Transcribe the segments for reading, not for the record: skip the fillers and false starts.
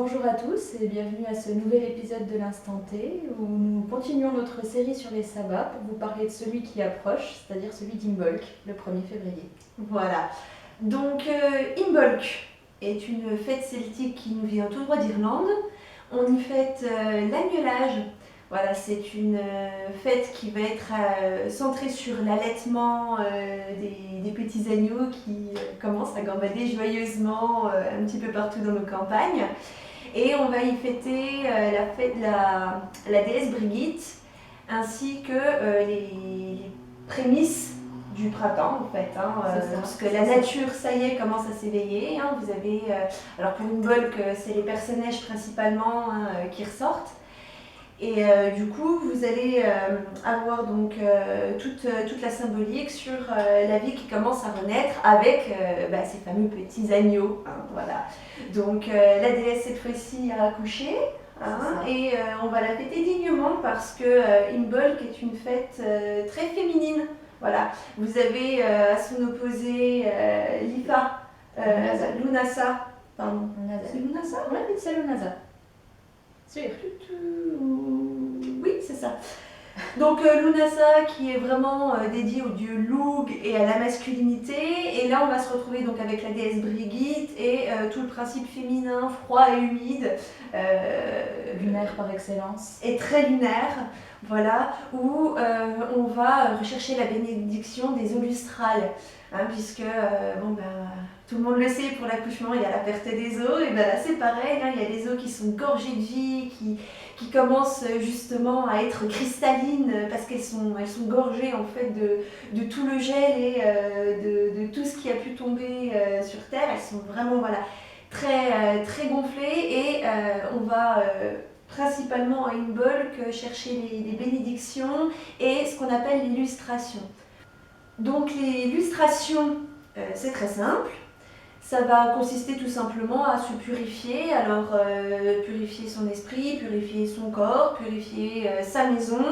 Bonjour à tous et bienvenue à ce nouvel épisode de l'Instant T où nous continuons notre série sur les sabbats pour vous parler de celui qui approche, c'est-à-dire celui d'Imbolc, le 1er février. Voilà, donc Imbolc est une fête celtique qui nous vient tout droit d'Irlande. On y fête l'agnelage. Voilà, c'est une fête qui va être centrée sur l'allaitement des petits agneaux qui commencent à gambader joyeusement un petit peu partout dans nos campagnes. Et on va y fêter la déesse Brigitte ainsi que les prémices du printemps en fait, parce que la nature, ça y est, commence à s'éveiller. Vous avez, alors pour Imbolc, c'est les personnages principalement qui ressortent. Et du coup, vous allez avoir donc toute la symbolique sur la vie qui commence à renaître avec ces fameux petits agneaux. Voilà. Donc la déesse cette fois-ci a accouché. Et on va la fêter dignement parce que Imbolc est une fête très féminine. Voilà. Vous avez à son opposé Lipa, Lunasa. Pardon. C'est Lunasa ? Oui, c'est Lunasa. Sûr. Oui, c'est ça. Donc Lunasa qui est vraiment dédiée au dieu Lugh et à la masculinité. Et là on va se retrouver donc avec la déesse Brigitte et tout le principe féminin, froid et humide. Lunaire par excellence. Et très lunaire, voilà, où on va rechercher la bénédiction des eaux lustrales. Puisque tout le monde le sait, pour l'accouchement il y a la perte des os, et là c'est pareil, il y a des os qui sont gorgées de vie, qui commencent justement à être cristallines parce qu'elles sont gorgées en fait de tout le gel et de tout ce qui a pu tomber sur terre. Elles sont vraiment très gonflées et on va principalement à Imbolc chercher les bénédictions et ce qu'on appelle l'illustration. Donc l'illustration, c'est très simple. Ça va consister tout simplement à se purifier, alors purifier son esprit, purifier son corps, purifier sa maison,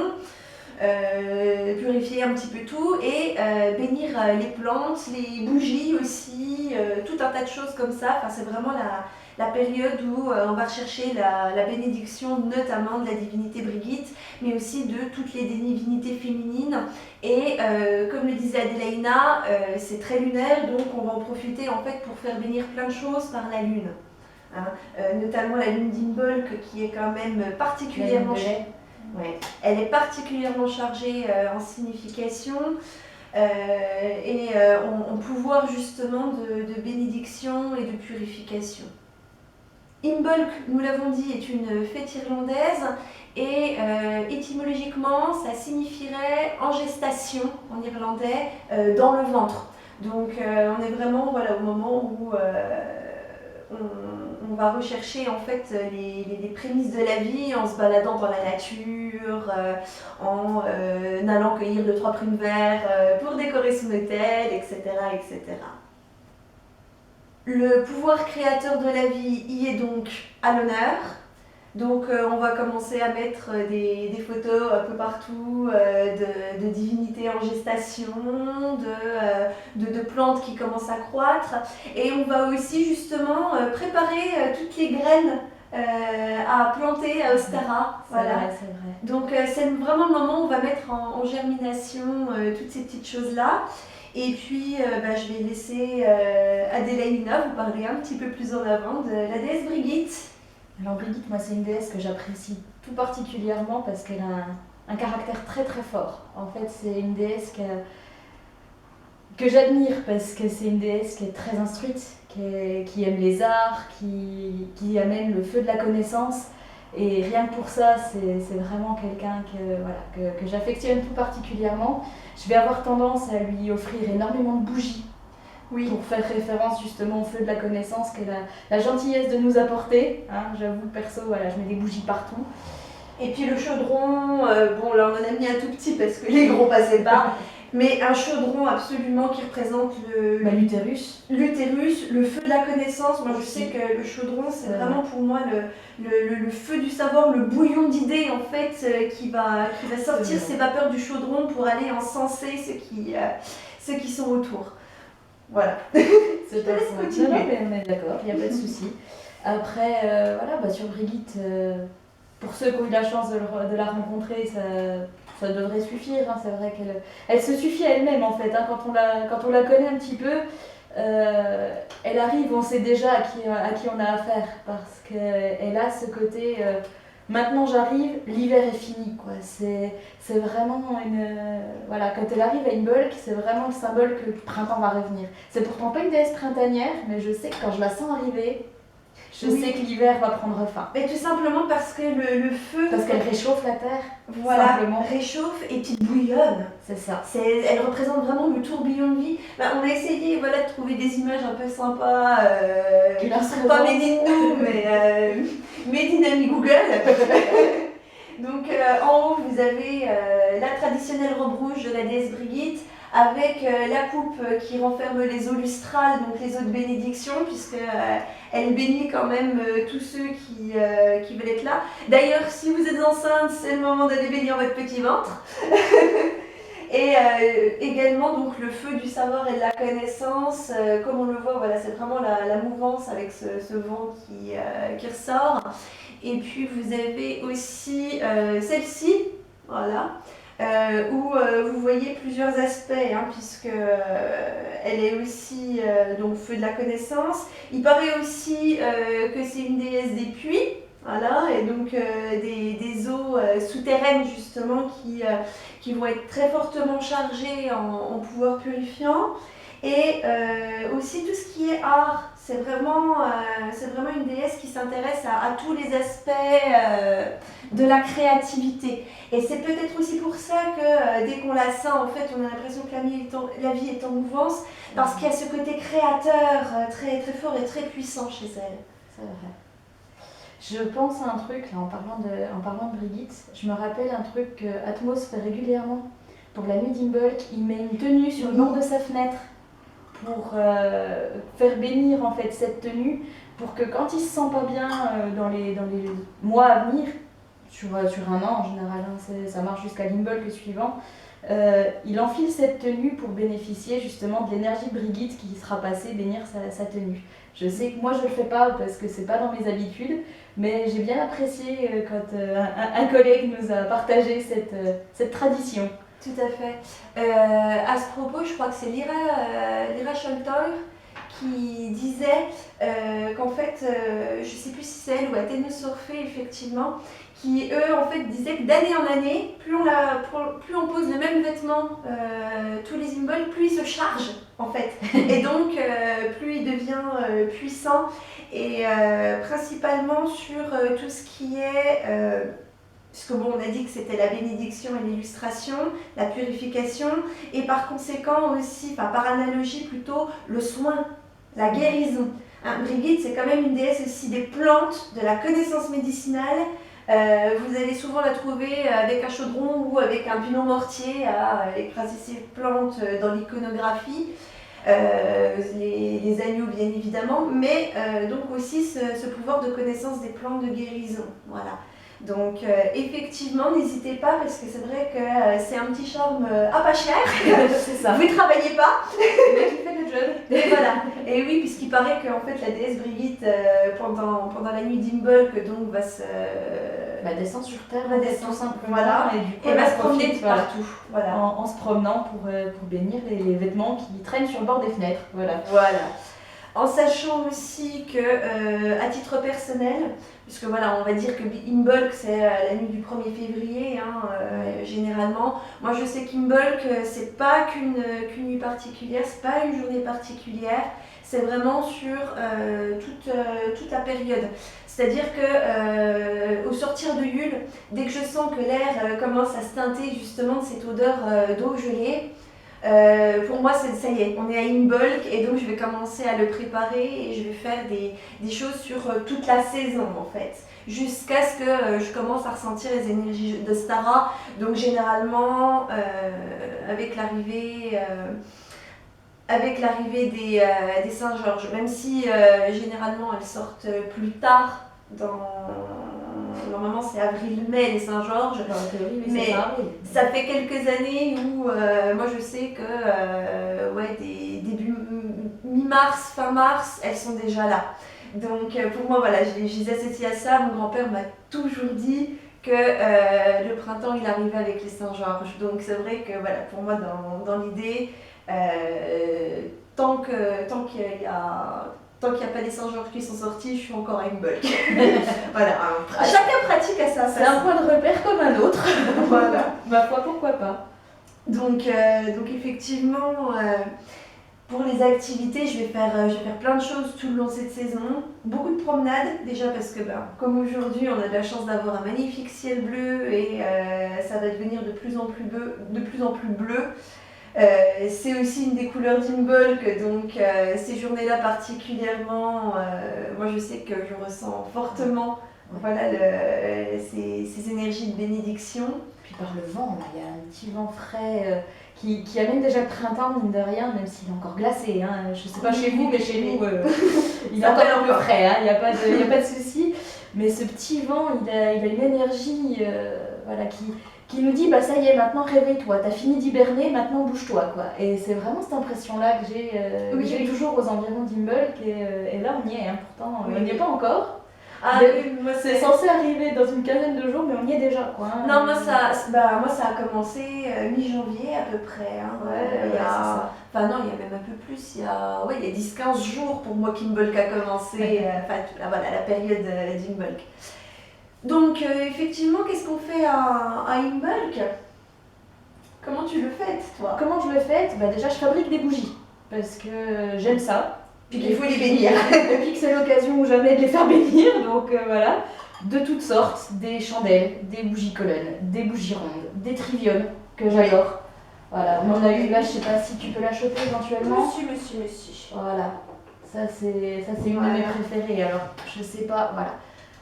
purifier un petit peu tout et bénir les plantes, les bougies aussi, tout un tas de choses comme ça. C'est vraiment la période où on va rechercher la bénédiction notamment de la divinité Brigitte, mais aussi de toutes les divinités féminines. Et comme le disait Adélaïna, c'est très lunaire, donc on va en profiter en fait pour faire bénir plein de choses par la lune. Notamment la lune d'Imbolc qui est quand même particulièrement... elle est particulièrement chargée en signification et en pouvoir justement de bénédiction et de purification. Imbolc, nous l'avons dit, est une fête irlandaise et étymologiquement ça signifierait en gestation en irlandais dans le ventre. Donc on est vraiment au moment où on va rechercher en fait les prémices de la vie en se baladant dans la nature, en allant cueillir 2-3 prunes verts pour décorer son hôtel, etc., etc. Le pouvoir créateur de la vie y est donc à l'honneur. Donc on va commencer à mettre des photos un peu partout de divinités en gestation, de plantes qui commencent à croître. Et on va aussi justement préparer toutes les graines à planter à Ostara. Voilà. C'est vrai. Donc c'est vraiment le moment où on va mettre en germination toutes ces petites choses-là. Et puis je vais laisser Adélaïna vous parler un petit peu plus en avant de la déesse Brigitte. Alors Brigitte, moi c'est une déesse que j'apprécie tout particulièrement parce qu'elle a un caractère très très fort. En fait c'est une déesse que j'admire parce que c'est une déesse qui est très instruite, qui aime les arts, qui amène le feu de la connaissance. Et rien que pour ça, c'est vraiment quelqu'un que j'affectionne tout particulièrement. Je vais avoir tendance à lui offrir énormément de bougies. Oui. Pour faire référence justement au feu de la connaissance qu'elle a la gentillesse de nous apporter. J'avoue, perso, je mets des bougies partout. Et puis le chaudron, là on en a mis un tout petit parce que les gros passaient pas. Mais un chaudron absolument qui représente l'utérus. L'utérus, le feu de la connaissance. Moi je sais que le chaudron c'est vraiment pour moi le feu du savoir, le bouillon d'idées en fait qui va sortir ses vapeurs du chaudron pour aller encenser ceux qui sont autour. Voilà. C'est pas ça. On est d'accord, il n'y a pas de souci. Après, voilà, sur Brigitte, pour ceux qui ont eu la chance de la rencontrer, ça devrait suffire. Hein. C'est vrai qu'elle se suffit à elle-même en fait. Hein. Quand on la connaît un petit peu, elle arrive, on sait déjà à qui on a affaire parce qu'elle a ce côté. Maintenant j'arrive, l'hiver est fini. Quoi. C'est vraiment une. Voilà, quand elle arrive à Imbolc, c'est vraiment le symbole que le printemps va revenir. C'est pourtant pas une déesse printanière, mais je sais que quand je la sens arriver, je sais que l'hiver va prendre fin. Mais tout simplement parce que le feu... Parce qu'elle réchauffe la terre, voilà, simplement. Réchauffe et puis bouillonne. C'est ça. Elle représente vraiment le tourbillon de vie. On a essayé de trouver des images un peu sympas, qui ne sont pas made in nous, mais made in Ami Google. Donc en haut, vous avez la traditionnelle robe rouge de la déesse Brigitte, avec la coupe qui renferme les eaux lustrales, donc les eaux de bénédiction, puisqu'elle bénit quand même tous ceux qui veulent être là. D'ailleurs, si vous êtes enceinte, c'est le moment d'aller bénir votre petit ventre. Et également donc, le feu du savoir et de la connaissance, comme on le voit, voilà, c'est vraiment la mouvance avec ce vent qui ressort. Et puis vous avez aussi celle-ci, voilà. Où vous voyez plusieurs aspects, hein, puisque elle est aussi donc feu de la connaissance. Il paraît aussi que c'est une déesse des puits, voilà, et donc des eaux souterraines justement qui vont être très fortement chargées en pouvoir purifiant. Et aussi tout ce qui est art, c'est vraiment une déesse qui s'intéresse à tous les aspects de la créativité. Et c'est peut-être aussi pour ça que dès qu'on la sent, en fait, on a l'impression que la vie est en mouvance, parce qu'il y a ce côté créateur très, très fort et très puissant chez elle. C'est vrai. Je pense à un truc, là, en parlant de Brigitte, je me rappelle un truc que Atmos fait régulièrement. Pour la nuit d'Imbolc, il met une tenue sur le bord de sa fenêtre pour faire bénir en fait cette tenue, pour que quand il se sent pas bien dans les mois à venir, sur un an en général, hein, ça marche jusqu'à l'Imbolc le suivant, il enfile cette tenue pour bénéficier justement de l'énergie de Brigitte qui sera passée bénir sa tenue. Je sais que moi je le fais pas parce que c'est pas dans mes habitudes, mais j'ai bien apprécié quand un collègue nous a partagé cette tradition. Tout à fait. À ce propos, je crois que c'est Lyra Scholter qui disait qu'en fait, je ne sais plus si c'est elle ou Athénos Orphée, effectivement, qui eux en fait disaient que d'année en année, plus on pose le même vêtement tous les Imbolc, plus il se charge en fait. Et donc plus il devient puissant, et principalement sur tout ce qui est... puisque on a dit que c'était la bénédiction et l'illustration, la purification, et par conséquent aussi, par analogie plutôt, le soin, la guérison. Hein, Brigitte, c'est quand même une déesse aussi des plantes, de la connaissance médicinale. Vous allez souvent la trouver avec un chaudron ou avec un pilon mortier à écraser ces plantes dans l'iconographie. Les agneaux bien évidemment, mais donc aussi ce pouvoir de connaissance des plantes de guérison. Voilà. Donc effectivement, n'hésitez pas, parce que c'est vrai que c'est un petit charme à pas cher. C'est ça. Vous ne travaillez pas, mais qui fait le job. Et voilà. Et oui, puisqu'il paraît qu'en fait la déesse Brigitte, pendant la nuit d'Imbolc, donc va descendre sur terre, descendre, tout simplement, voilà, et du coup et va se promener profite, partout. Voilà. En se promenant pour bénir les vêtements qui traînent sur le bord des fenêtres. Voilà. En sachant aussi que, à titre personnel, puisque voilà, on va dire que Imbolc c'est la nuit du 1er février, hein, généralement. Moi je sais qu'Imbolc c'est pas qu'une nuit particulière, c'est pas une journée particulière, c'est vraiment sur toute la période. C'est-à-dire que au sortir de Yule, dès que je sens que l'air commence à se teinter justement de cette odeur d'eau gelée, pour moi, ça y est, on est à Imbolc, et donc je vais commencer à le préparer et je vais faire des choses sur toute la saison en fait, jusqu'à ce que je commence à ressentir les énergies de Stara. Donc généralement, avec l'arrivée des Saint-Georges, même si généralement elles sortent plus tard normalement c'est avril-mai les Saint-Georges, mais ça fait quelques années où moi je sais que début mi-mars, fin mars, elles sont déjà là. Donc pour moi, voilà, je les associe à ça. Mon grand-père m'a toujours dit que le printemps, il arrivait avec les Saint-Georges. Donc c'est vrai que voilà, pour moi, dans l'idée, tant qu'il y a... Tant qu'il n'y a pas des Saint-Georges qui sont sortis, je suis encore à Imbolc. Voilà, chacun pratique à sa façon. C'est un point de repère comme un autre. Voilà. Ma foi, pourquoi pas. Donc effectivement, pour les activités, je vais faire plein de choses tout le long de cette saison. Beaucoup de promenades, déjà parce que comme aujourd'hui, on a de la chance d'avoir un magnifique ciel bleu et ça va devenir de plus en plus bleu. C'est aussi une des couleurs d'Imbolc, donc ces journées-là particulièrement, moi je sais que je ressens fortement voilà, ces énergies de bénédiction. Puis par le vent, il y a un petit vent frais qui amène déjà le printemps, mine de rien, même s'il est encore glacé. Hein. Je sais pas chez vous, mais chez nous, il est encore un peu frais, il n'y a pas de souci. Mais ce petit vent, il a une énergie voilà, qui nous dit ça y est, maintenant réveille-toi, t'as fini d'hiberner, maintenant bouge-toi quoi. Et c'est vraiment cette impression-là que j'ai toujours aux environs d'Imbolc et là on y est, hein. Pourtant on n'y est pas encore. Moi, c'est censé arriver dans une quinzaine de jours, mais on y est déjà quoi. Hein. Non, moi ça a commencé mi-janvier à peu près. Hein. Enfin non, il y a même un peu plus, il y a 10-15 jours pour moi qu'Imbolc a commencé, voilà, la période d'Imbolc. Donc effectivement, qu'est-ce qu'on fait à Imbolc? Comment tu le fêtes, toi? Comment je le fête? Déjà, je fabrique des bougies, parce que j'aime ça. Puis qu'il faut les bénir. Et puis que c'est l'occasion ou jamais de les faire bénir, donc voilà. De toutes sortes, des chandelles, des bougies colonnes, des bougies rondes, des trivium, que j'adore. Voilà, on en a eu là, je sais pas si tu peux la choper éventuellement. Monsieur. Voilà, ça c'est une de mes préférées, alors je sais pas, voilà.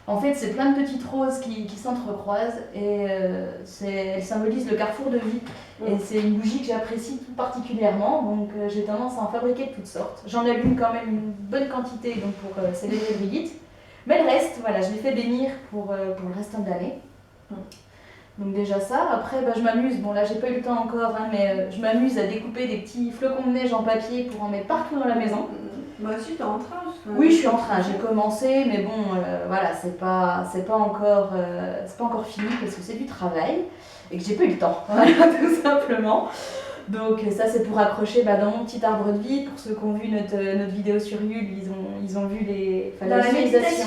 En fait, c'est plein de petites roses qui s'entrecroisent et elles symbolisent le carrefour de vie. Et c'est une bougie que j'apprécie tout particulièrement, donc j'ai tendance à en fabriquer de toutes sortes. J'en allume quand même une bonne quantité donc pour célébrer Brigitte. Mais le reste, voilà, je les fais bénir pour le restant de l'année. Donc déjà ça, après je m'amuse, bon là j'ai pas eu le temps encore, hein, mais je m'amuse à découper des petits flocons de neige en papier pour en mettre partout dans la maison. Moi aussi, t'es en train. Oui, je suis en train, j'ai commencé, mais bon, voilà, c'est pas encore fini parce que c'est du travail et que j'ai pas eu le temps, voilà, tout simplement. Donc ça, c'est pour accrocher dans mon petit arbre de vie. Pour ceux qui ont vu notre vidéo sur Yule, ils ont vu la méditation.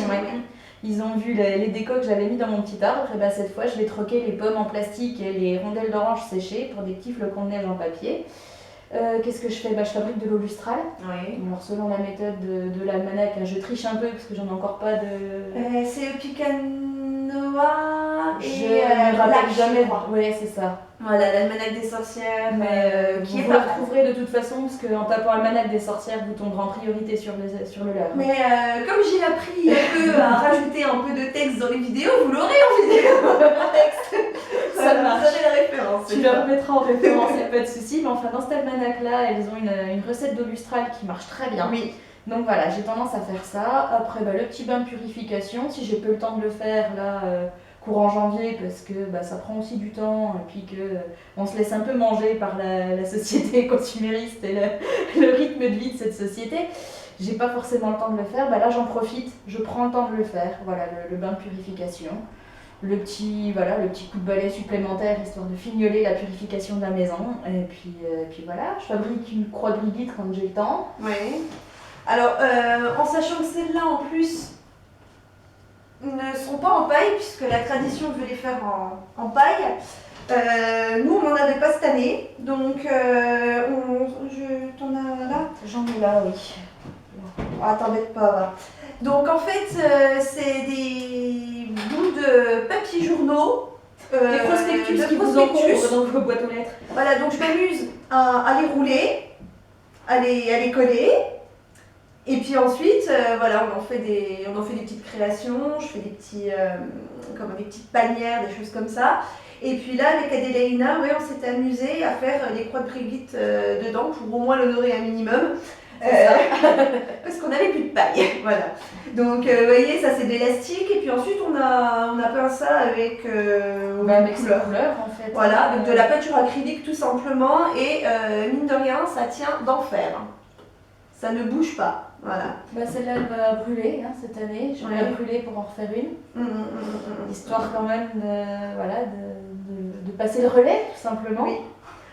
Ils ont vu les décos que j'avais mis dans mon petit arbre. Et cette fois, je vais troquer les pommes en plastique et les rondelles d'orange séchées pour des petits flocons de neige en papier. Qu'est-ce que je fais? Je fabrique de l'eau lustrale. Oui. Alors, selon la méthode de l'almanach, je triche un peu parce que j'en ai encore pas de... c'est Picanoa Je me rappelle jamais. Oui, c'est ça. Voilà, l'almanach des sorcières. Vous le retrouverez de toute façon parce qu'en tapant almanach des sorcières, vous tomberez en priorité sur le leur. Mais comme j'ai appris un peu à rajouter un peu de texte dans les vidéos, vous l'aurez en vidéo, le texte. Ça marche. Vous avez la référence. Tu le remettras en référence, il n'y a pas de souci. Mais enfin, dans cet almanach-là, elles ont une recette d'eau lustrale qui marche très bien. Oui. Donc voilà, j'ai tendance à faire ça. Après, le petit bain de purification, si j'ai peu le temps de le faire, là, courant janvier, parce que ça prend aussi du temps, et puis qu'on se laisse un peu manger par la société consumériste et le rythme de vie de cette société. J'ai pas forcément le temps de le faire. Là, j'en profite, je prends le temps de le faire. Voilà, le bain de purification. Le petit coup de balai supplémentaire histoire de fignoler la purification de la maison. Et puis voilà, je fabrique une croix de Brigitte quand j'ai le temps. Oui. Alors, en sachant que celles-là en plus ne sont pas en paille, puisque la tradition veut les faire en paille, nous on n'en avait pas cette année, donc t'en as là? J'en ai là, oui. Ah, t'embête pas, va. Donc en fait, c'est des bouts de papier journaux. Des prospectus qui vous encombrent dans vos boîtes aux lettres. Voilà, donc je m'amuse à les rouler, à les coller. Et puis ensuite, voilà, on en fait des petites créations. Je fais des petites panières, des choses comme ça. Et puis là, avec Adélaïna, on s'était amusé à faire des croix de Brigitte dedans pour au moins l'honorer un minimum. Parce qu'on n'avait plus de paille, voilà. Donc, vous voyez, ça c'est de l'élastique, et puis ensuite on a peint ça avec couleur en fait. Voilà, avec de la peinture acrylique tout simplement, et mine de rien, ça tient d'enfer. ça ne bouge pas. Voilà. Bah, celle-là, elle va brûler cette année. Je vais la brûler pour en refaire une. Histoire quand même de passer le relais, tout simplement. Oui.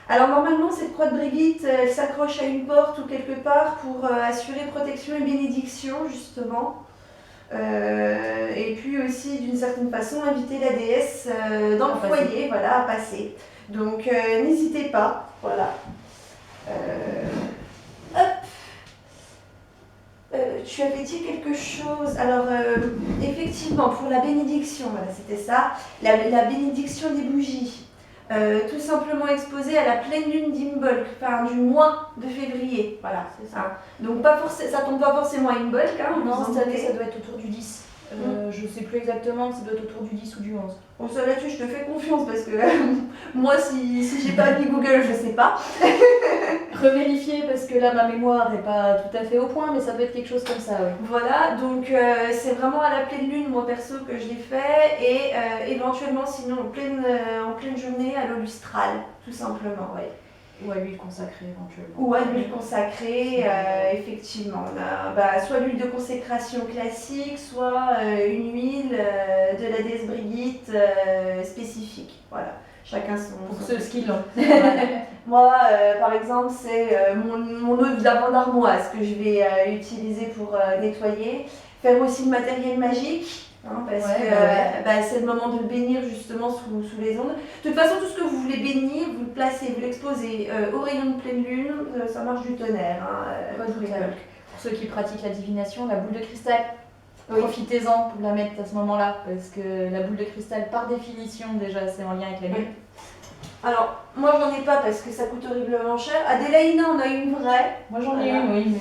Alors normalement, cette croix de Brigitte, elle s'accroche à une porte ou quelque part pour assurer protection et bénédiction, justement. Et puis aussi, d'une certaine façon, inviter la déesse dans le foyer, voilà, à passer. Donc n'hésitez pas, voilà. Hop. Tu avais dit quelque chose. Alors, effectivement, pour la bénédiction, voilà, c'était ça. La bénédiction des bougies. Tout simplement exposée à la pleine lune d'Imbolc, enfin du mois de février. Voilà, c'est ça. Donc, ça tombe pas forcément à Imbolc. Non, cette année, ça doit être autour du 10. Je sais plus exactement, ça doit être autour du 10 ou du 11. Bon, ça là-dessus, je te fais confiance parce que moi, si j'ai pas mis Google, je sais pas. Revérifier parce que là, ma mémoire n'est pas tout à fait au point, mais ça doit être quelque chose comme ça, oui. Voilà, donc c'est vraiment à la pleine lune, moi perso, que je l'ai fait, et éventuellement, sinon, en pleine journée, à l'eau lustrale, tout simplement, oui. Ou à l'huile consacrée éventuellement. Ou à l'huile consacrée, effectivement. On a soit l'huile de consécration classique, soit une huile de la déesse Brigitte spécifique. Voilà, chacun son... Pour ceux qui l'ont. Voilà. Moi, par exemple, c'est mon eau de lavande armoise que je vais utiliser pour nettoyer. Faire aussi le matériel magique. Parce que c'est le moment de le bénir justement sous les ondes. De toute façon, tout ce que vous voulez bénir, vous le placez, vous l'exposez au rayon de pleine lune, ça marche du tonnerre. Pour ceux qui pratiquent la divination, la boule de cristal, profitez-en pour la mettre à ce moment-là, parce que la boule de cristal, par définition, déjà, c'est en lien avec la lune. Alors, moi j'en ai pas parce que ça coûte horriblement cher. Adélaïna en a une vraie. Moi j'en ai une, oui,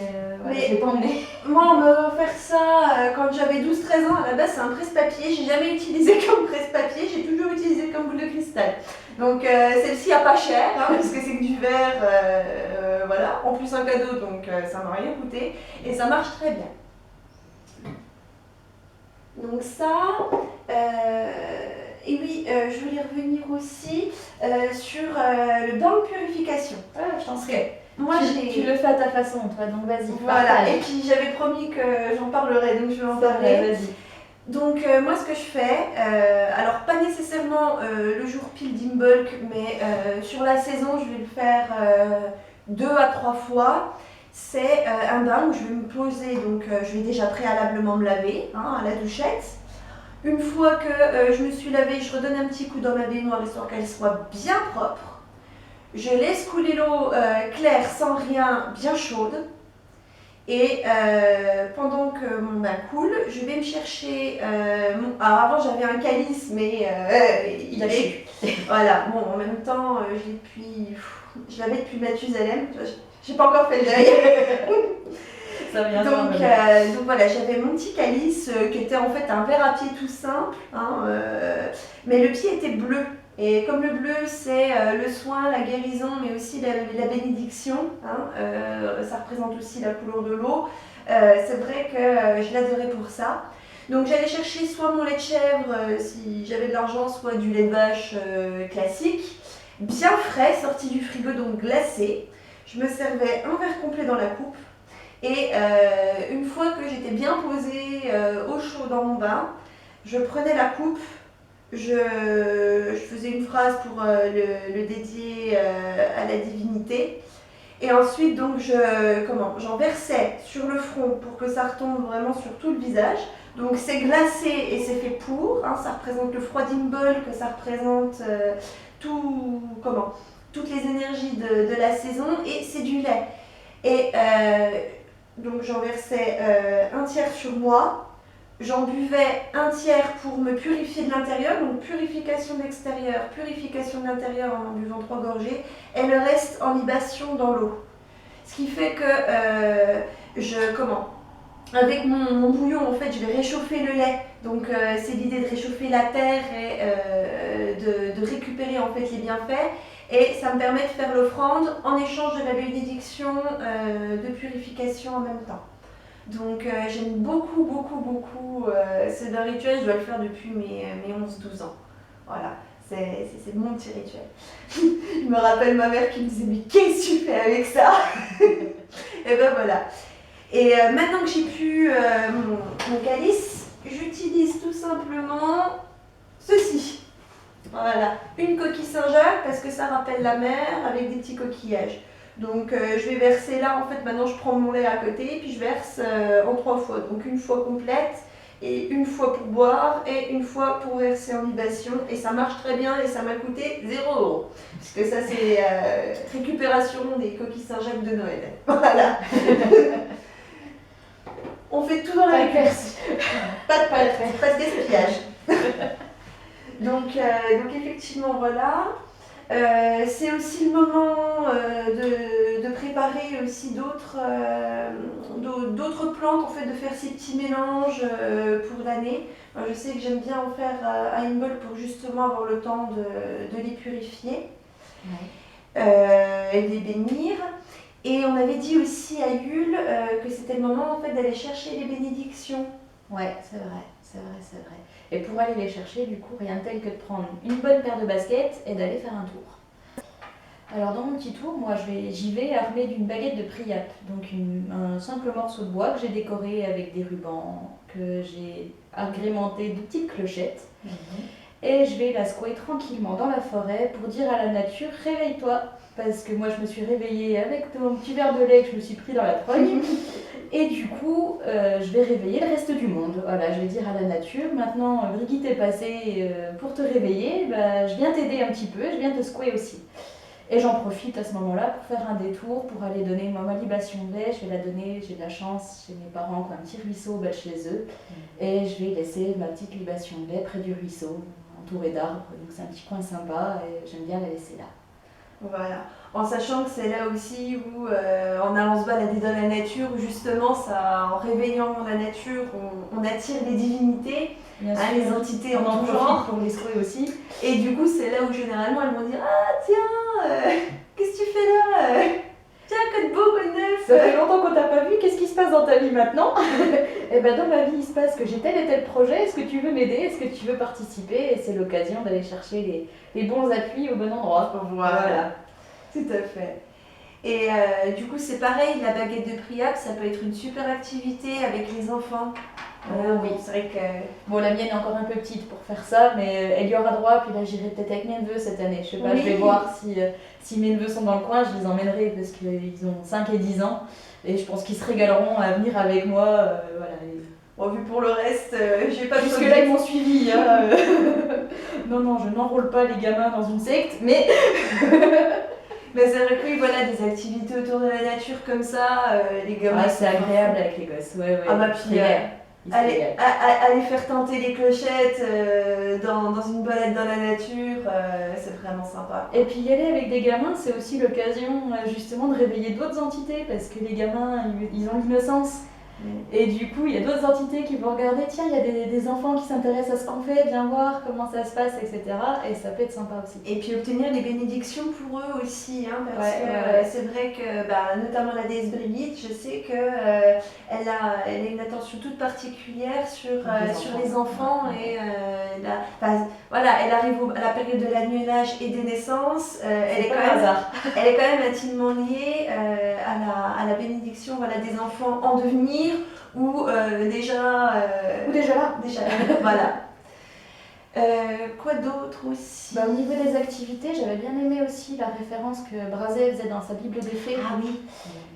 mais je l'ai pas emmenée. Moi, on m'a offert ça quand j'avais 12-13 ans. À la base, c'est un presse-papier. J'ai jamais utilisé comme presse-papier, j'ai toujours utilisé comme boule de cristal. Donc, celle-ci a pas cher, parce que c'est que du verre, voilà. En plus, un cadeau, donc ça m'a rien coûté. Et ça marche très bien. Donc, ça. Et oui, je voulais revenir aussi sur le bain de purification. Je t'en prie. Moi, tu le fais à ta façon, toi, donc vas-y. Voilà, partage. et puis j'avais promis que j'en parlerais, donc je vais en parler. Vas-y. Donc, moi, ce que je fais, alors pas nécessairement le jour pile d'Imbolc, mais sur la saison, je vais le faire 2 à 3 fois. C'est un bain où je vais me poser, donc je vais déjà préalablement me laver à la douchette. Une fois que je me suis lavée, je redonne un petit coup dans ma baignoire histoire qu'elle soit bien propre. Je laisse couler l'eau claire, sans rien, bien chaude. Et pendant que mon bain coule, je vais me chercher... alors avant j'avais un calice, mais il avait... Voilà, bon en même temps, je l'avais depuis Mathusalem, j'ai pas encore fait le deuil. Donc voilà, j'avais mon petit calice qui était en fait un verre à pied tout simple, mais le pied était bleu. Et comme le bleu, c'est le soin, la guérison, mais aussi la bénédiction, ça représente aussi la couleur de l'eau. C'est vrai que je l'adorais pour ça. Donc j'allais chercher soit mon lait de chèvre, si j'avais de l'argent, soit du lait de vache classique, bien frais, sorti du frigo, donc glacé. Je me servais un verre complet dans la coupe. Et une fois que j'étais bien posée au chaud dans mon bain, je prenais la coupe, je faisais une phrase pour le dédier à la divinité. Et ensuite, donc, j'en versais sur le front pour que ça retombe vraiment sur tout le visage. Donc c'est glacé et c'est fait pour, ça représente le froid d'Imbolc, ça représente toutes les énergies de la saison, et c'est du lait. Et donc j'en versais un tiers sur moi, j'en buvais un tiers pour me purifier de l'intérieur, donc purification de l'extérieur, purification de l'intérieur en buvant 3 gorgées, et le reste en libation dans l'eau. Ce qui fait que avec mon bouillon, en fait, je vais réchauffer le lait. Donc c'est l'idée de réchauffer la terre et de récupérer en fait les bienfaits. Et ça me permet de faire l'offrande en échange de la bénédiction de purification en même temps. Donc j'aime beaucoup, beaucoup, beaucoup ce rituel. Je dois le faire depuis mes 11-12 ans. Voilà, c'est mon petit rituel. Je me rappelle ma mère qui me disait « Mais qu'est-ce que tu fais avec ça ?» Et ben voilà. Et maintenant que j'ai pu mon calice, j'utilise tout simplement ceci. Voilà, une coquille Saint-Jacques parce que ça rappelle la mer avec des petits coquillages. Donc je vais verser là, en fait maintenant je prends mon lait à côté et puis je verse en 3 fois. Donc une fois complète et une fois pour boire et une fois pour verser en libation. Et ça marche très bien et ça m'a coûté 0 €. Puisque ça c'est récupération des coquilles Saint-Jacques de Noël. Voilà. On fait tout dans la récupération. Pas de gaspillage. Donc effectivement voilà. C'est aussi le moment de préparer aussi d'autres plantes, en fait, de faire ces petits mélanges pour l'année. Je sais que j'aime bien en faire à Imbol pour justement avoir le temps de les purifier et de les bénir. Et on avait dit aussi à Yule que c'était le moment en fait d'aller chercher les bénédictions. Ouais, c'est vrai. Et pour aller les chercher, du coup, rien de tel que de prendre une bonne paire de baskets et d'aller faire un tour. Alors dans mon petit tour, moi j'y vais armée d'une baguette de Priap, donc un simple morceau de bois que j'ai décoré avec des rubans, que j'ai agrémenté de petites clochettes. Et je vais la secouer tranquillement dans la forêt pour dire à la nature, réveille-toi. Parce que moi je me suis réveillée avec mon petit verre de lait que je me suis pris dans la trogne. Et du coup, je vais réveiller le reste du monde. Voilà, je vais dire à la nature, maintenant Brigitte est passée pour te réveiller, bah, je viens t'aider un petit peu, je viens te secouer aussi. Et j'en profite à ce moment-là pour faire un détour, pour aller donner ma libation de lait. Je vais la donner, j'ai de la chance chez mes parents qui ont un petit ruisseau au bas de chez eux. Et je vais laisser ma petite libation de lait près du ruisseau, entourée d'arbres. Donc c'est un petit coin sympa et j'aime bien la laisser là. Voilà, en sachant que c'est là aussi où, en allant se balader dans la nature, où justement, en réveillant la nature, on attire les divinités, les entités en tout genre. Pour les secouer aussi. Et du coup, c'est là où généralement elles vont dire ah tiens, qu'est-ce que tu fais là tiens, code beau, code neuf. Ça fait longtemps qu'on t'a pas vu, qu'est-ce qui se passe dans ta vie maintenant? Et ben dans ma vie il se passe que j'ai tel et tel projet, est-ce que tu veux m'aider, est-ce que tu veux participer? Et c'est l'occasion d'aller chercher les bons appuis au bon endroit. Voilà, tout à fait. Et du coup c'est pareil, la baguette de Priap, ça peut être une super activité avec les enfants. Oui, c'est vrai que bon, la mienne est encore un peu petite pour faire ça, mais elle y aura droit. Puis là, j'irai peut-être avec mes neveux cette année. Je sais pas, je vais voir si mes neveux sont dans le coin, je les emmènerai parce qu'ils ont 5 et 10 ans. Et je pense qu'ils se régaleront à venir avec moi. Voilà. Bon, vu pour le reste, j'ai pas Puisque là, ils m'ont suivi. Hein, non, je n'enrôle pas les gamins dans une secte, mais. Mais c'est vrai que oui, voilà, des activités autour de la nature comme ça, les gamins. Ah, c'est agréable avec les gosses, ouais. Ah bah puis aller faire tenter les clochettes dans une balade dans la nature, c'est vraiment sympa. Et puis y aller avec des gamins, c'est aussi l'occasion justement de réveiller d'autres entités, parce que les gamins, ils ont l'innocence. Et du coup, il y a d'autres entités qui vont regarder, tiens, il y a des enfants qui s'intéressent à ce qu'on fait, viens voir comment ça se passe, etc. Et ça peut être sympa aussi. Et puis obtenir des bénédictions pour eux aussi, hein, parce que c'est vrai que, notamment la déesse Brigitte, je sais qu'elle a une attention toute particulière sur les enfants. Et elle arrive à la période de l'agnelage et des naissances, elle est quand même intimement liée à la bénédiction des enfants en devenir. Ou déjà là, voilà. Quoi d'autre aussi? Au niveau des activités, j'avais bien aimé aussi la référence que Brazet faisait dans sa Bible des Fées. Ah oui.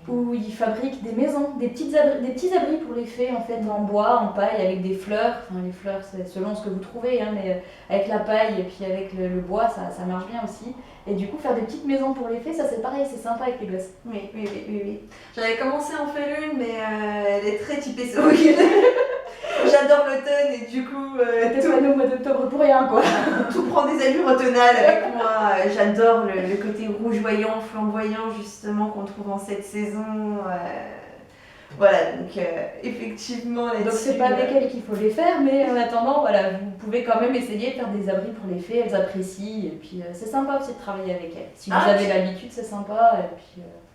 Où il fabrique des maisons, des petits abris pour les fées en fait, en bois, en paille, avec des fleurs. Enfin, les fleurs, c'est selon ce que vous trouvez, hein, mais avec la paille et puis avec le bois, ça marche bien aussi. Et du coup, faire des petites maisons pour les fées, ça c'est pareil, c'est sympa avec les gosses. Oui. J'avais commencé à en faire une, mais elle est très typée Halloween. J'adore l'automne et du coup. T'es pas au mois d'octobre pour rien, quoi. Tout prend des allures automnales avec moi. J'adore le côté rougeoyant, flamboyant, justement, qu'on trouve en cette saison. Voilà, donc effectivement là-dessus. Donc c'est pas avec elle qu'il faut les faire, mais en attendant, voilà, vous pouvez quand même essayer de faire des abris pour les fées, elles apprécient, et puis c'est sympa aussi de travailler avec elles. Si vous avez l'habitude, c'est sympa,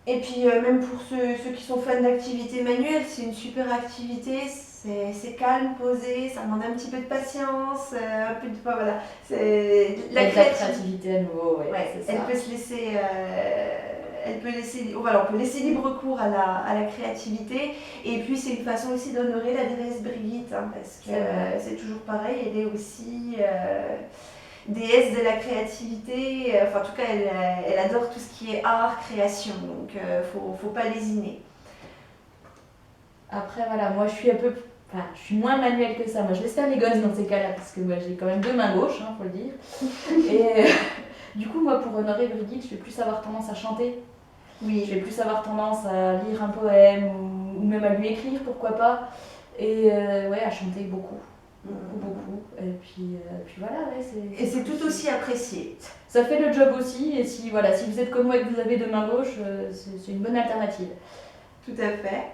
et puis même pour ceux qui sont fans d'activités manuelles, c'est une super activité, c'est calme, posé, ça demande un petit peu de patience, un peu de... Voilà, c'est la créativité à nouveau, c'est ça. Elle peut se laisser... elle peut laisser, voilà, on peut laisser libre cours à la créativité. Et puis c'est une façon aussi d'honorer la déesse Brigitte, hein, parce que c'est toujours pareil, elle est aussi déesse de la créativité. Enfin, en tout cas, elle adore tout ce qui est art, création, donc faut pas lésiner. Après, voilà, moi je suis un peu. Enfin, je suis moins manuelle que ça. Moi, je laisse faire les gosses dans ces cas-là, parce que j'ai quand même 2 mains gauches, hein, faut le dire. Et du coup, moi, pour honorer Brigitte, je vais plus avoir tendance à chanter. Oui. Je vais plus avoir tendance à lire un poème, ou même à lui écrire, pourquoi pas. Et ouais, à chanter beaucoup. Beaucoup. Et puis voilà, ouais, c'est. Et c'est tout aussi apprécié. Ça fait le job aussi, et si vous êtes comme moi et que vous avez 2 mains gauches, c'est une bonne alternative. Tout à fait.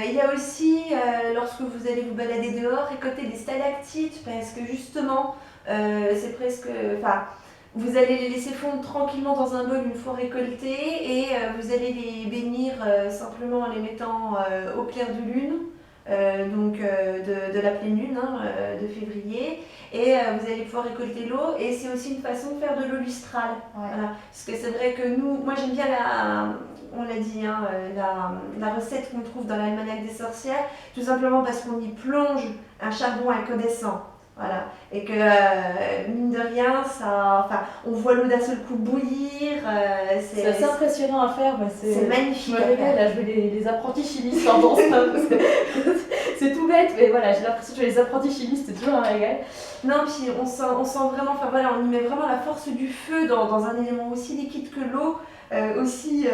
Il y a aussi, lorsque vous allez vous balader dehors, récolter des stalactites, parce que justement, c'est presque. Enfin, vous allez les laisser fondre tranquillement dans un bol une fois récoltés, et vous allez les bénir simplement en les mettant au clair de lune. Donc de la pleine lune, hein, de février, et vous allez pouvoir récolter l'eau, et c'est aussi une façon de faire de l'eau lustrale. Ouais. Voilà. Parce que c'est vrai que moi j'aime bien on l'a dit, hein, la recette qu'on trouve dans l'almanach des sorcières, tout simplement parce qu'on y plonge un charbon incandescent. Voilà. Et que mine de rien, on voit l'eau d'un seul coup bouillir. C'est assez impressionnant à faire. C'est magnifique. Je me régale, là, je veux les apprentis chimistes en ça. C'est tout bête, mais voilà, j'ai l'impression que les apprentis chimistes, c'est toujours un régal. Non, puis on sent vraiment, enfin voilà, on y met vraiment la force du feu dans un élément aussi liquide que l'eau. Aussi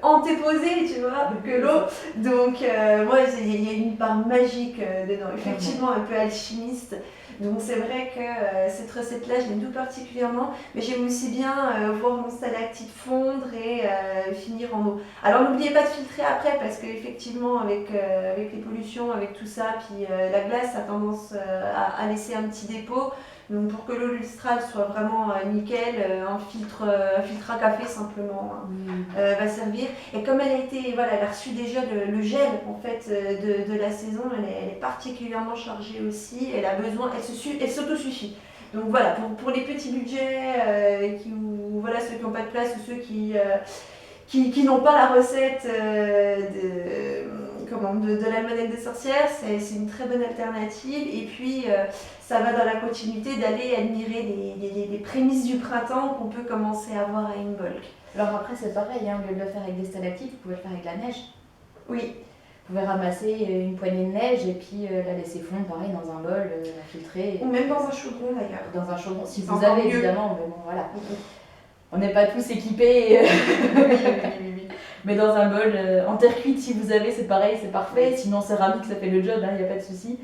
antéposé, tu vois, que l'eau. Donc, il y a une part magique dedans, effectivement un peu alchimiste. Donc, c'est vrai que cette recette-là, je l'aime tout particulièrement, mais j'aime aussi bien voir mon stalactite fondre et finir en eau. Alors, n'oubliez pas de filtrer après, parce qu'effectivement, avec les pollutions, avec tout ça, puis la glace a tendance à laisser un petit dépôt. Donc pour que l'eau lustrale soit vraiment nickel, un filtre à café simplement va servir. Et comme elle elle a reçu déjà le gel en fait de la saison, elle est particulièrement chargée aussi. Elle a besoin, elle s'autosuffit. Donc voilà, pour les petits budgets, ceux qui n'ont pas de place ou ceux qui n'ont pas la recette de l'almanach des sorcières, c'est une très bonne alternative. Et puis ça va dans la continuité d'aller admirer les prémices du printemps qu'on peut commencer à voir à Imbolc. Alors après c'est pareil, hein, au lieu de le faire avec des stalactites, vous pouvez le faire avec la neige. Oui. Vous pouvez ramasser une poignée de neige et puis la laisser fondre pareil dans un bol, la filtrer. Ou même dans un chaudron d'ailleurs. Dans un chaudron, si vous avez évidemment, mais bon voilà. On n'est pas tous équipés. Oui. Mais dans un bol en terre cuite, si vous avez, c'est pareil, c'est parfait. Sinon, céramique, ça fait le job, il n'y a pas de souci.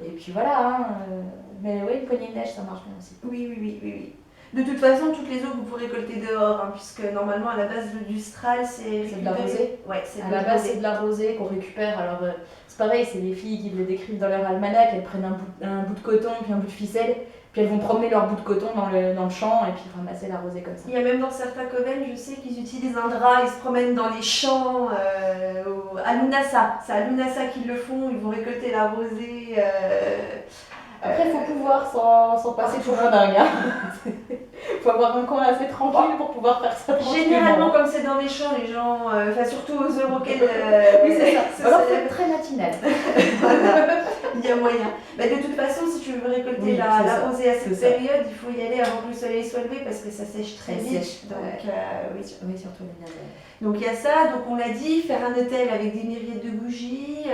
Et puis voilà. Hein, mais oui, une poignée de neige, ça marche bien aussi. Oui. De toute façon, toutes les eaux que vous pouvez récolter dehors, hein, puisque normalement, à la base, l'eau du Stral, c'est de la rosée. Ouais, c'est à la base, c'est de la rosée qu'on récupère. Alors, c'est pareil, c'est les filles qui le décrivent dans leur almanach. Elles prennent un bout de coton, puis un bout de ficelle. Puis elles vont promener leur bout de coton dans le champ et puis ramasser la rosée comme ça. Il y a même dans certains coven, je sais qu'ils utilisent un drap, ils se promènent dans les champs à Lunasa. C'est à Lunasa qu'ils le font, ils vont récolter la rosée. Après, il faut pouvoir s'en passer pour un dingue. Il faut avoir un coin assez tranquille pour pouvoir faire ça tranquillement. Généralement, comme c'est dans les champs, les gens, surtout aux heures auxquelles... oui, c'est ça. Alors, c'est très matinal. Voilà, il y a moyen. Mais de toute façon, si tu veux récolter la rosée à cette période, il faut y aller avant que le soleil soit levé parce que ça sèche très vite. Donc, oui, surtout les biens. Donc il y a ça, donc on l'a dit, faire un hôtel avec des myriades de bougies.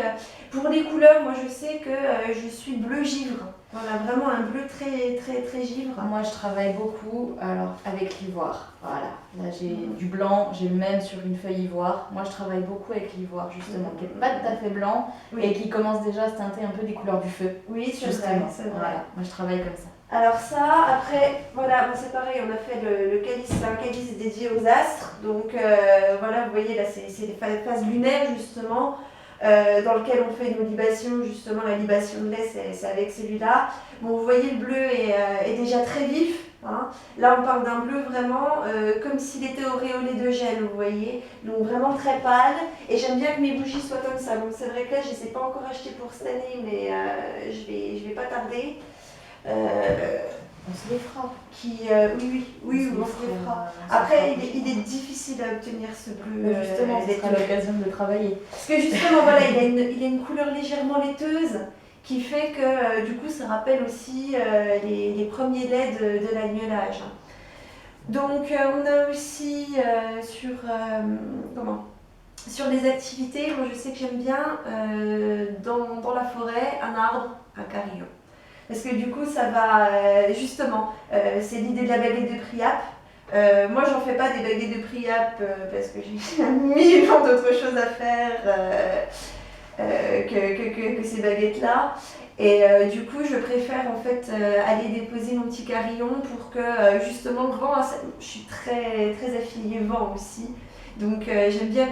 Pour les couleurs, moi je sais que je suis bleu givre. Voilà, vraiment un bleu très givre. Moi je travaille beaucoup avec l'ivoire. Voilà, là j'ai du blanc, j'ai le même sur une feuille ivoire. Moi je travaille beaucoup avec l'ivoire justement, qui n'est pas tout à fait blanc et qui commence déjà à se teinter un peu des couleurs du feu. Oui, c'est vrai. Voilà, moi je travaille comme ça. Alors ça, après, voilà, c'est pareil, on a fait le calice, c'est un calice dédié aux astres. Donc voilà, vous voyez là, c'est les phases lunaires justement, dans lequel on fait nos libations, justement la libation de lait, c'est avec celui-là. Bon, vous voyez, le bleu est déjà très vif. Hein. Là, on parle d'un bleu vraiment comme s'il était auréolé de gel, vous voyez. Donc vraiment très pâle. Et j'aime bien que mes bougies soient comme ça. Donc c'est vrai que là, je ne les ai pas encore achetées pour cette année, mais je vais pas tarder. On se les fera. Oui, on se les fera. Après, il est difficile à obtenir ce bleu. Justement, ce sera l'occasion de travailler. Parce que justement, voilà, il a une couleur légèrement laiteuse qui fait que du coup, ça rappelle aussi les premiers laits de l'agnelage. Donc, on a aussi sur les activités, moi je sais que j'aime bien dans la forêt un arbre, un carillon. Parce que du coup, ça va justement, c'est l'idée de la baguette de Priap. Moi, j'en fais pas des baguettes de Priap parce que j'ai un million d'autres choses à faire que ces baguettes-là. Et du coup, je préfère en fait aller déposer mon petit carillon pour que justement le vent, je suis très, très affiliée vent aussi. Donc j'aime bien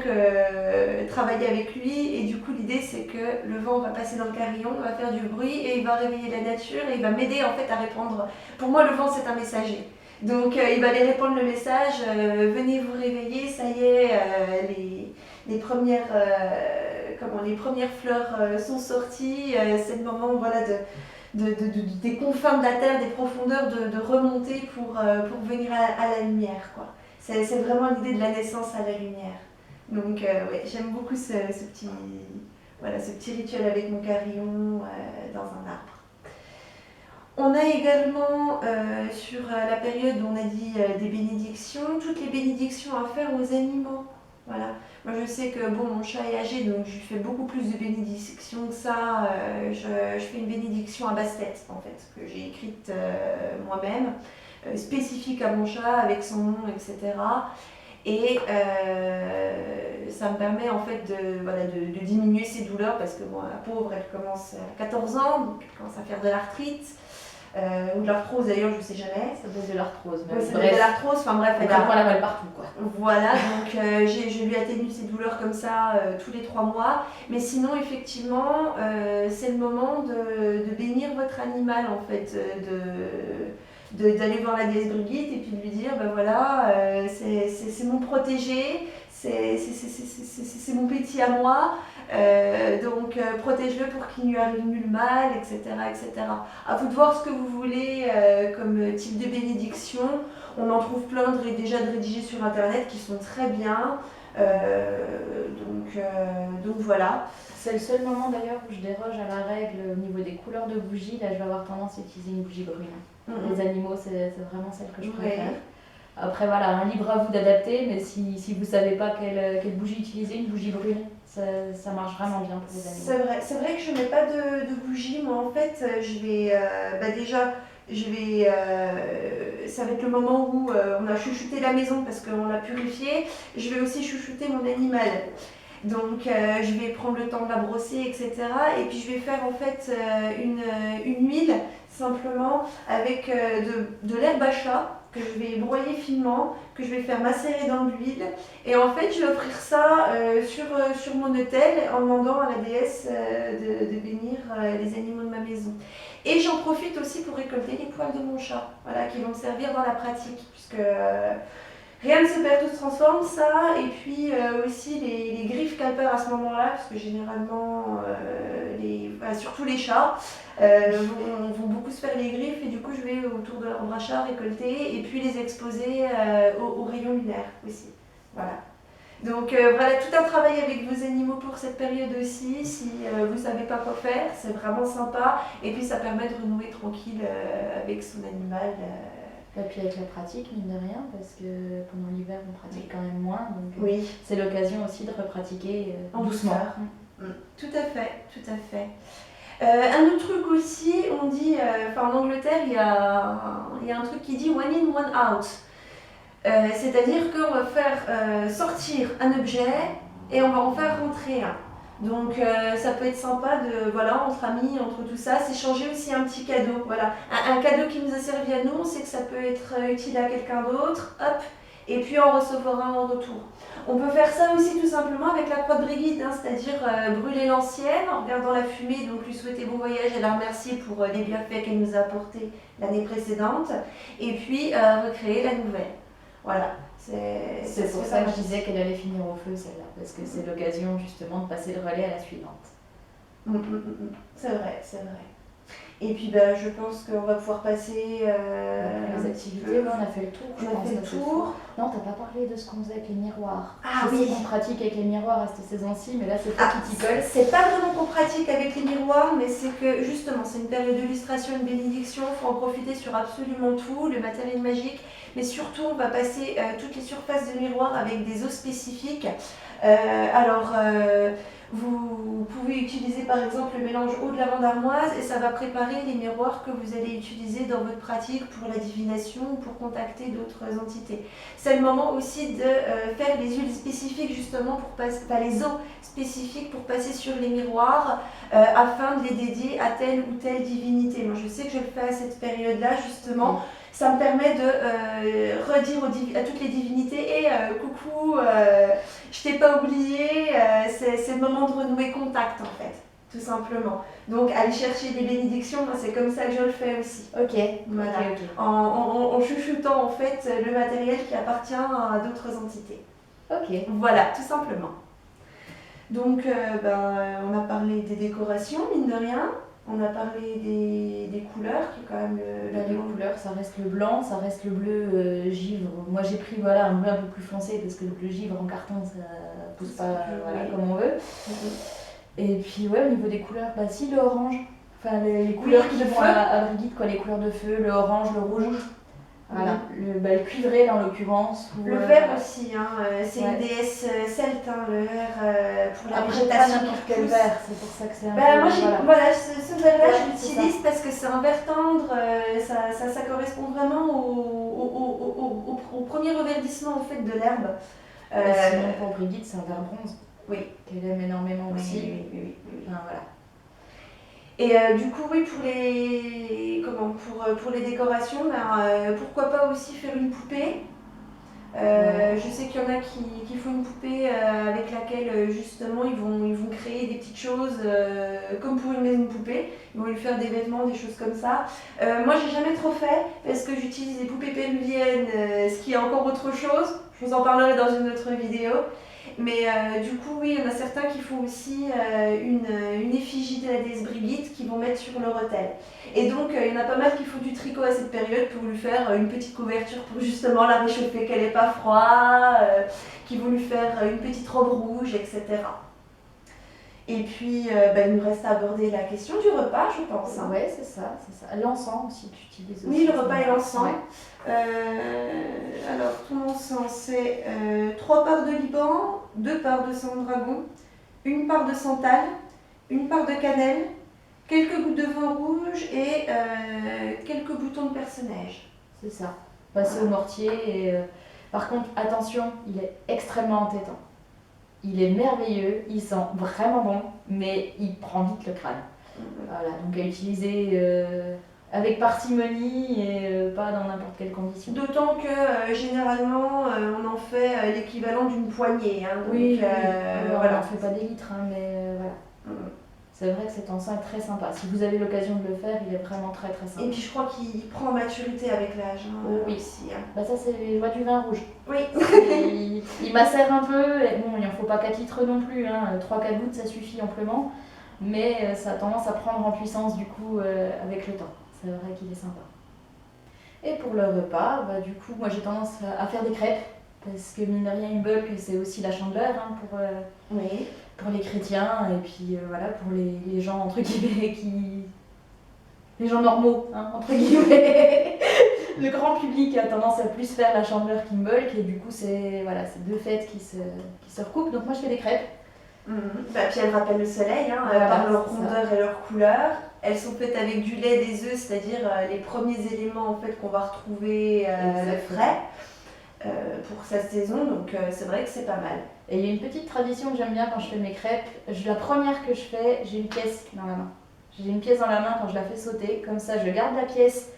travailler avec lui et du coup l'idée c'est que le vent va passer dans le carillon, va faire du bruit et il va réveiller la nature et il va m'aider en fait à répondre. Pour moi le vent c'est un messager. Donc il va aller répondre le message, venez vous réveiller, ça y est, les premières fleurs sont sorties, c'est le moment voilà, des confins de la terre, des profondeurs de remonter pour venir à la lumière, quoi. C'est vraiment l'idée de la naissance à la lumière. Donc ouais, j'aime beaucoup ce petit rituel avec mon carillon dans un arbre. On a également sur la période où on a dit des bénédictions, toutes les bénédictions à faire aux animaux. Voilà. Moi je sais que bon, mon chat est âgé donc je lui fais beaucoup plus de bénédictions que ça. Je fais une bénédiction à basse-tête en fait, que j'ai écrite moi-même. Spécifique à mon chat avec son nom, etc. Et ça me permet en fait de diminuer ses douleurs parce que bon, la pauvre elle commence à 14 ans, donc elle commence à faire de l'arthrite. Ou de l'arthrose d'ailleurs, je ne sais jamais. Ça doit être de l'arthrose. Ouais, ça doit être de l'arthrose, enfin bref. Elle prend la balle partout quoi. Voilà, donc je lui atténue ses douleurs comme ça tous les 3 mois. Mais sinon, effectivement, c'est le moment de bénir votre animal en fait. D'aller voir la déesse Brigitte et puis de lui dire ben voilà, c'est mon protégé, c'est mon petit à moi, donc protège-le pour qu'il ne lui arrive nul mal, etc., etc. À vous de voir ce que vous voulez comme type de bénédiction. On en trouve plein déjà de rédigés sur internet qui sont très bien. Donc voilà. C'est le seul moment d'ailleurs où je déroge à la règle au niveau des couleurs de bougies. Là, je vais avoir tendance à utiliser une bougie brune. Les animaux, c'est vraiment celle que je préfère. Ouais. Après, voilà, libre à vous d'adapter, mais si vous ne savez pas quelle bougie utiliser, une bougie brune, ça marche vraiment bien pour les animaux. C'est vrai que je ne mets pas de bougie. Moi, en fait, ça va être le moment où on a chouchouté la maison parce qu'on l'a purifiée. Je vais aussi chouchouter mon animal. Donc je vais prendre le temps de la brosser, etc. Et puis je vais faire en fait une huile simplement avec de l'herbe à chat que je vais broyer finement, que je vais faire macérer dans de l'huile. Et en fait je vais offrir ça sur mon autel en demandant à la déesse de bénir les animaux de ma maison. Et j'en profite aussi pour récolter les poils de mon chat, voilà, qui vont me servir dans la pratique, puisque rien ne se perd, tout se transforme, ça, et puis aussi les griffes qu'elle perd à ce moment-là, parce que généralement, surtout les chats, vont beaucoup se faire les griffes, et du coup je vais autour de l'arbre à chat récolter, et puis les exposer aux rayons lunaires aussi. Voilà. Donc voilà, tout un travail avec vos animaux pour cette période aussi, si vous ne savez pas quoi faire, c'est vraiment sympa, et puis ça permet de renouer tranquille avec son animal. Et puis avec la pratique, mine de rien, parce que pendant l'hiver, on pratique quand même moins. Donc oui. C'est l'occasion aussi de repratiquer en doucement. Tout à fait, tout à fait. Un autre truc aussi, on dit, en Angleterre, il y a un truc qui dit one in, one out. C'est-à-dire qu'on va faire sortir un objet et on va en faire rentrer un. Donc ça peut être sympa entre amis, entre tout ça, s'échanger aussi un petit cadeau. Voilà. Un cadeau qui nous a servi à nous, on sait que ça peut être utile à quelqu'un d'autre, hop, et puis en recevoir un en retour. On peut faire ça aussi tout simplement avec la croix de Brigitte, c'est-à-dire brûler l'ancienne en regardant la fumée, donc lui souhaiter bon voyage et la remercier pour les bienfaits qu'elle nous a apportés l'année précédente, et puis recréer la nouvelle. Voilà. C'est pour ça que je disais qu'elle allait finir au feu celle-là, parce que c'est l'occasion justement de passer le relais à la suivante. C'est vrai, c'est vrai. Et puis bah, je pense qu'on va pouvoir passer les activités, on a fait le tour. On a fait le tour. Non, t'as pas parlé de ce qu'on faisait avec les miroirs. Ah je oui. sais qu'on pratique avec les miroirs à cette saison-ci, mais là c'est toi qui t'y colle. C'est pas vraiment qu'on pratique avec les miroirs, mais c'est que justement c'est une période d'illustration, une bénédiction, il faut en profiter sur absolument tout, le matériel magique, mais surtout on va passer toutes les surfaces de miroirs avec des os spécifiques. Vous pouvez utiliser par exemple le mélange eau de lavande armoise et ça va préparer les miroirs que vous allez utiliser dans votre pratique pour la divination ou pour contacter d'autres entités. C'est le moment aussi de faire les huiles spécifiques justement pour passer, les eaux spécifiques pour passer sur les miroirs afin de les dédier à telle ou telle divinité. Moi je sais que je le fais à cette période-là justement. Ça me permet de redire à toutes les divinités coucou, je t'ai pas oublié, c'est le moment de renouer contact en fait, tout simplement. Donc aller chercher des bénédictions, moi, c'est comme ça que je le fais aussi. Ok, voilà. Okay. En chuchotant en fait le matériel qui appartient à d'autres entités. Ok. Voilà, tout simplement. Donc on a parlé des décorations, mine de rien. On a parlé des couleurs, qui est quand même les couleurs, ça reste le blanc, ça reste le bleu givre. Moi j'ai pris un bleu un peu plus foncé parce que le bleu givre en carton ça pousse pas comme on veut. Et puis au niveau des couleurs, si le orange, les couleurs qui vont à Brigitte, les couleurs de feu, le orange, le rouge. Voilà, le cuivré en l'occurrence. Le vert aussi, c'est une déesse celte, le vert pour la végétation. Pas n'importe quel vert, c'est pour ça que c'est un peu... ce vert-là, je l'utilise parce que c'est un vert tendre, ça correspond vraiment au premier reverdissement en fait, de l'herbe. Sinon pour Brigitte, c'est un vert bronze. Oui. Qu'elle aime énormément aussi. Oui. Voilà. Et du coup, oui, pour les décorations, pourquoi pas aussi faire une poupée. Je sais qu'il y en a qui font une poupée avec laquelle justement ils vont créer des petites choses comme pour une maison de poupée. Ils vont lui faire des vêtements, des choses comme ça. Moi, j'ai jamais trop fait parce que j'utilise des poupées péruviennes, ce qui est encore autre chose. Je vous en parlerai dans une autre vidéo. Mais du coup, oui, il y en a certains qui font aussi une effigie de la déesse Brigitte qu'ils vont mettre sur leur autel. Et donc, il y en a pas mal qui font du tricot à cette période pour lui faire une petite couverture pour justement la réchauffer, qu'elle n'ait pas froid, qui vont lui faire une petite robe rouge, etc. Et puis, il nous reste à aborder la question du repas, je pense. Oui, c'est ça. L'encens aussi, tu utilises aussi. Oui, le repas et l'encens. Ouais. Alors, ton encens, c'est 3 parts de Liban, 2 parts de sang de dragon, 1 part de santal, 1 part de cannelle, quelques gouttes de vin rouge et quelques boutons de perce-neige. C'est ça. Passer au mortier. Et, par contre, attention, il est extrêmement entêtant. Il est merveilleux, il sent vraiment bon, mais il prend vite le crâne. Voilà, donc à utiliser avec parcimonie et pas dans n'importe quelle condition. D'autant que généralement on en fait l'équivalent d'une poignée. Donc, oui. On n'en fait pas des litres, mais voilà. C'est vrai que cet encens est très sympa. Si vous avez l'occasion de le faire, il est vraiment très très sympa. Et puis je crois qu'il prend en maturité avec l'âge. Oui. Aussi. Ça c'est les joies du vin rouge. Oui. Il macère un peu. Et bon, il n'en faut pas 4 litres non plus. 3-4 gouttes ça suffit amplement. Mais ça a tendance à prendre en puissance du coup avec le temps. C'est vrai qu'il est sympa. Et pour le repas, du coup, moi j'ai tendance à faire des crêpes. Parce que mine de rien, Imbolc, c'est aussi la chandeleur pour les chrétiens et puis pour les gens entre guillemets les gens normaux entre guillemets. Le grand public a tendance à plus faire la chandeleur qu'Imbolc et du coup c'est deux fêtes qui se recoupent. Donc moi je fais des crêpes. Puis elles rappellent le soleil par leur rondeur et leur couleur. Elles sont faites avec du lait, des œufs, c'est-à-dire les premiers éléments en fait qu'on va retrouver frais. Pour cette saison, donc c'est vrai que c'est pas mal. Et il y a une petite tradition que j'aime bien quand je fais mes crêpes. La première que je fais, j'ai une pièce dans la main. J'ai une pièce dans la main quand je la fais sauter, comme ça je garde la pièce.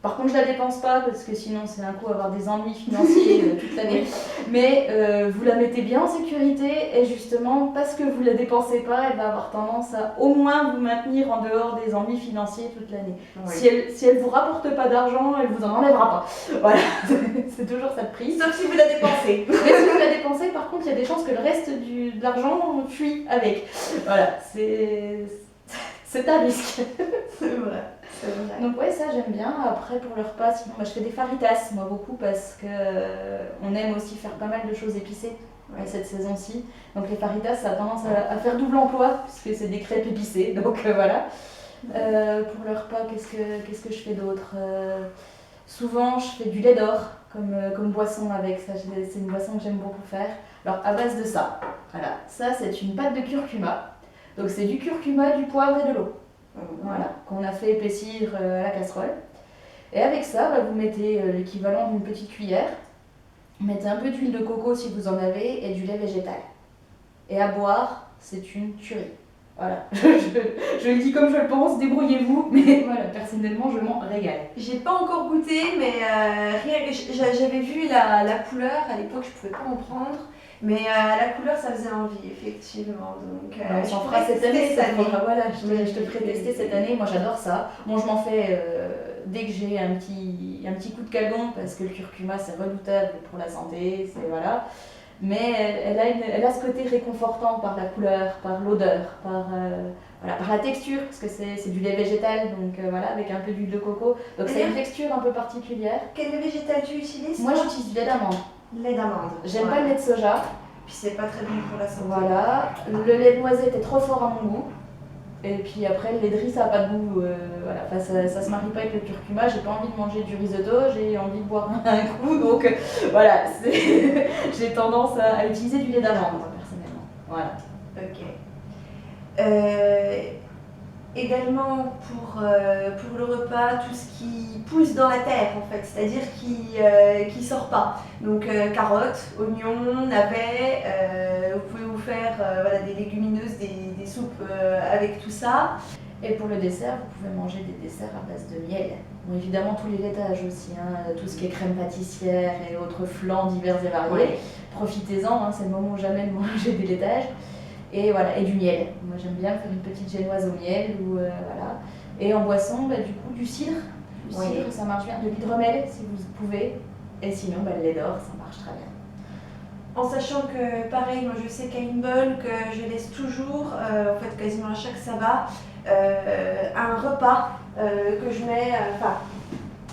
Par contre je la dépense pas parce que sinon c'est un coup avoir des ennuis financiers toute l'année. Mais vous la mettez bien en sécurité et justement parce que vous la dépensez pas, elle va avoir tendance à au moins vous maintenir en dehors des ennuis financiers toute l'année. Oui. Si elle vous rapporte pas d'argent, elle vous en enlèvera pas. Voilà, c'est toujours ça de prix. Sauf si vous la dépensez. Mais si vous la dépensez, par contre il y a des chances que le reste de l'argent fuit avec. Voilà, c'est c'est un risque. C'est vrai, c'est vrai. Donc ouais, ça j'aime bien. Après pour le repas, sinon je fais des faritas, moi beaucoup, parce que on aime aussi faire pas mal de choses épicées cette saison-ci. Donc les faritas, ça a tendance à faire double emploi, puisque c'est des crêpes épicées, donc voilà. Pour le repas, qu'est-ce que je fais d'autre? Souvent je fais du lait d'or comme boisson avec ça, c'est une boisson que j'aime beaucoup faire. Alors à base de ça, voilà, ça c'est une pâte de curcuma. Donc c'est du curcuma, du poivre et de l'eau. Voilà, qu'on a fait épaissir à la casserole. Et avec ça, vous mettez l'équivalent d'une petite cuillère. Mettez un peu d'huile de coco si vous en avez et du lait végétal. Et à boire, c'est une tuerie. Voilà, je le dis comme je le pense, débrouillez-vous, mais voilà, personnellement, je m'en régale. J'ai pas encore goûté, mais j'avais vu la couleur, à l'époque je pouvais pas en prendre, mais la couleur ça faisait envie, effectivement. Donc, on s'en fera cette année, voilà, je te ferai tester cette année, moi j'adore ça. Bon, je m'en fais dès que j'ai un petit coup de calgon, parce que le curcuma c'est redoutable pour la santé, c'est voilà. Mais elle a ce côté réconfortant par la couleur, par l'odeur, par la texture, parce que c'est du lait végétal, donc voilà, avec un peu d'huile de coco. Donc c'est une texture un peu particulière. Quel lait végétal tu utilises? Moi j'utilise du lait d'amande. Lait d'amande. J'aime pas le lait de soja. Puis c'est pas très bon pour la santé. Voilà, le lait de noisette est trop fort à mon goût. Et puis après, le lait de riz, ça n'a pas de goût. Voilà. Enfin, ça se marie pas avec le curcuma. J'ai pas envie de manger du risotto, j'ai envie de boire un coup. Donc voilà, j'ai tendance à utiliser du lait d'amande, personnellement. Voilà. Ok. Également pour le repas, tout ce qui pousse dans la terre en fait, c'est-à-dire qui sort pas. Donc carottes, oignons, navets, vous pouvez vous faire voilà, des légumineuses, des soupes avec tout ça. Et pour le dessert, vous pouvez manger des desserts à base de miel. Bon, évidemment tous les laitages aussi, hein, tout ce qui est crème pâtissière et autres flans divers et variés. Ouais. Profitez-en, hein, c'est le moment ou jamais de manger des laitages. Et voilà, et du miel. Moi j'aime bien faire une petite génoise au miel ou voilà. Et en boisson, du coup du cidre. Du cidre, ça marche bien. De l'hydromel si vous pouvez. Et sinon, le lait d'or, ça marche très bien. En sachant que pareil, moi je sais qu'à Inbol, que je laisse toujours, en fait quasiment à chaque sabbat, un repas que je mets,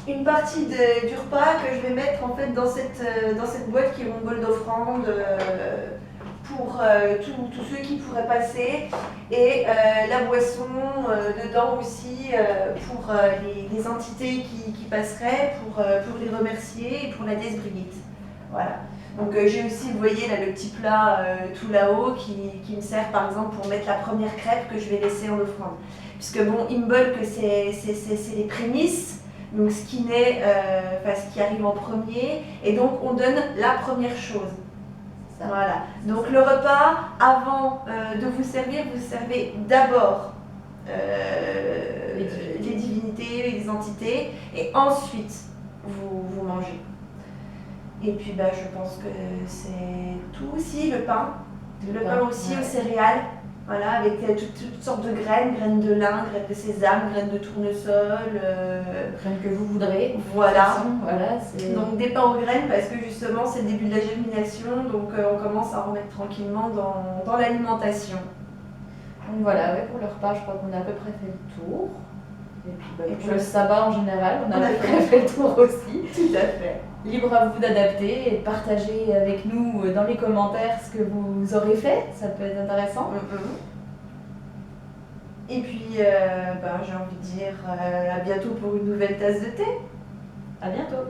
une partie du repas que je vais mettre en fait dans cette boîte qui est mon bol d'offrande. Pour tous ceux qui pourraient passer et la boisson dedans aussi pour les entités qui passeraient pour les remercier et pour la déesse Brigitte. Voilà. Donc j'ai aussi, vous voyez là le petit plat tout là-haut qui me sert par exemple pour mettre la première crêpe que je vais laisser en offrande. Puisque bon, Imbolc c'est les prémices, donc ce qui naît, ce qui arrive en premier, et donc on donne la première chose. Voilà. Donc le repas, avant de vous servir, vous servez d'abord les divinités, les entités, et ensuite vous mangez. Et puis je pense que c'est tout aussi, le pain. Le pain aussi aux céréales, voilà, avec toutes sortes de graines de lin, graines de sésame, graines de tournesol. Graines que vous voudrez. Voilà. Voilà, donc des pains aux graines parce que justement c'est le début de la germination, donc on commence à remettre tranquillement dans l'alimentation. Donc voilà, pour le repas, je crois qu'on a à peu près fait le tour. Et puis pour le sabbat en général, on a à peu près fait le tour aussi. Tout à fait. Libre à vous d'adapter et de partager avec nous dans les commentaires ce que vous aurez fait, ça peut être intéressant. Et puis j'ai envie de dire à bientôt pour une nouvelle tasse de thé. À bientôt.